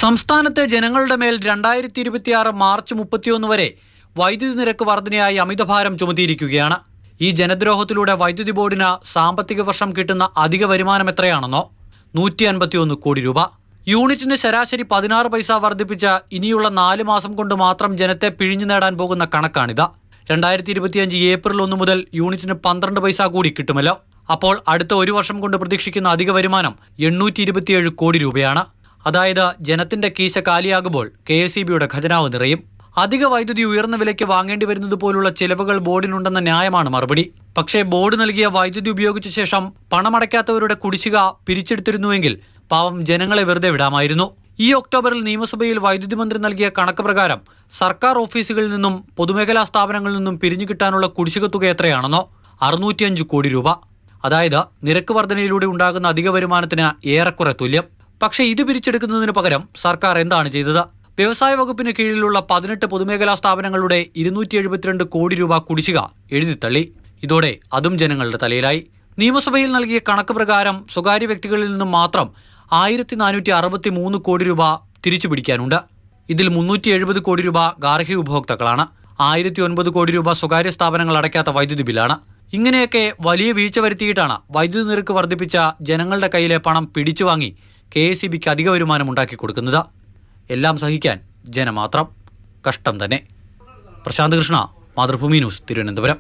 സംസ്ഥാനത്തെ ജനങ്ങളുടെ മേൽ 2026 മാർച്ച് 31 വരെ വൈദ്യുതി നിരക്ക് വർധനയായി അമിതഭാരം ചുമത്തിയിരിക്കുകയാണ്. ഈ ജനദ്രോഹത്തിലൂടെ വൈദ്യുതി ബോർഡിന് സാമ്പത്തിക വർഷം കിട്ടുന്ന അധിക വരുമാനം എത്രയാണെന്നോ 151 കോടി രൂപ. യൂണിറ്റിന് ശരാശരി 16 പൈസ വർദ്ധിപ്പിച്ച ഇനിയുള്ള 4 മാസം കൊണ്ട് മാത്രം ജനത്തെ പിഴിഞ്ഞു നേടാൻ പോകുന്ന കണക്കാണിത്. 2025 ഏപ്രിൽ 1 മുതൽ യൂണിറ്റിന് 12 പൈസ കൂടി കിട്ടുമല്ലോ. അപ്പോൾ അടുത്ത ഒരു വർഷം കൊണ്ട് പ്രതീക്ഷിക്കുന്ന അധിക വരുമാനം 827 കോടി രൂപയാണ്. അതായത് ജനത്തിന്റെ കീശ കാലിയാകുമ്പോൾ KSEBയുടെ ഖജനാവ് നിറയും. അധിക വൈദ്യുതി ഉയർന്ന വിലയ്ക്ക് വാങ്ങേണ്ടി വരുന്നത് പോലുള്ള ചിലവുകൾ ബോർഡിനുണ്ടെന്ന ന്യായമാണ് മറുപടി. പക്ഷേ ബോർഡ് നൽകിയ വൈദ്യുതി ഉപയോഗിച്ച ശേഷം പണമടയ്ക്കാത്തവരുടെ കുടിശ്ശിക പിരിച്ചെടുത്തിരുന്നുവെങ്കിൽ പാവം ജനങ്ങളെ വെറുതെ വിടാമായിരുന്നു. ഈ ഒക്ടോബറിൽ നിയമസഭയിൽ വൈദ്യുതി മന്ത്രി നൽകിയ കണക്ക് പ്രകാരം സർക്കാർ ഓഫീസുകളിൽ നിന്നും പൊതുമേഖലാ സ്ഥാപനങ്ങളിൽ നിന്നും പിരിഞ്ഞു കിട്ടാനുള്ള കുടിശ്ശിക തുക എത്രയാണെന്നോ 605 കോടി രൂപ. അതായത് നിരക്ക് വർധനയിലൂടെ ഉണ്ടാകുന്ന അധിക വരുമാനത്തിന് ഏറെക്കുറെ തുല്യം. പക്ഷേ ഇത് പിരിച്ചെടുക്കുന്നതിന് പകരം സർക്കാർ എന്താണ് ചെയ്തത്? വ്യവസായ വകുപ്പിന് കീഴിലുള്ള 18 പൊതുമേഖലാ സ്ഥാപനങ്ങളുടെ 272 കോടി രൂപ കുടിശ്ശിക എഴുതിത്തള്ളി. ഇതോടെ അതും ജനങ്ങളുടെ തലയിലായി. നിയമസഭയിൽ നൽകിയ കണക്ക് പ്രകാരം സ്വകാര്യ വ്യക്തികളിൽ നിന്നും മാത്രം 1463 കോടി രൂപ തിരിച്ചു പിടിക്കാനുണ്ട്. ഇതിൽ 370 കോടി രൂപ ഗാർഹിക ഉപഭോക്താക്കളാണ്. 1009 കോടി രൂപ സ്വകാര്യ സ്ഥാപനങ്ങൾ അടയ്ക്കാത്ത വൈദ്യുതി ബില്ലാണ്. ഇങ്ങനെയൊക്കെ വലിയ വീഴ്ച വരുത്തിയിട്ടാണ് വൈദ്യുതി നിരക്ക് വർദ്ധിപ്പിച്ച ജനങ്ങളുടെ കയ്യിലെ പണം പിടിച്ചുവാങ്ങി KSEBയ്ക്ക് അധിക വരുമാനം ഉണ്ടാക്കി കൊടുക്കുന്നത്. എല്ലാം സഹിക്കാൻ ജനം മാത്രം. കഷ്ടം തന്നെ. പ്രശാന്ത് കൃഷ്ണ, മാതൃഭൂമി ന്യൂസ്, തിരുവനന്തപുരം.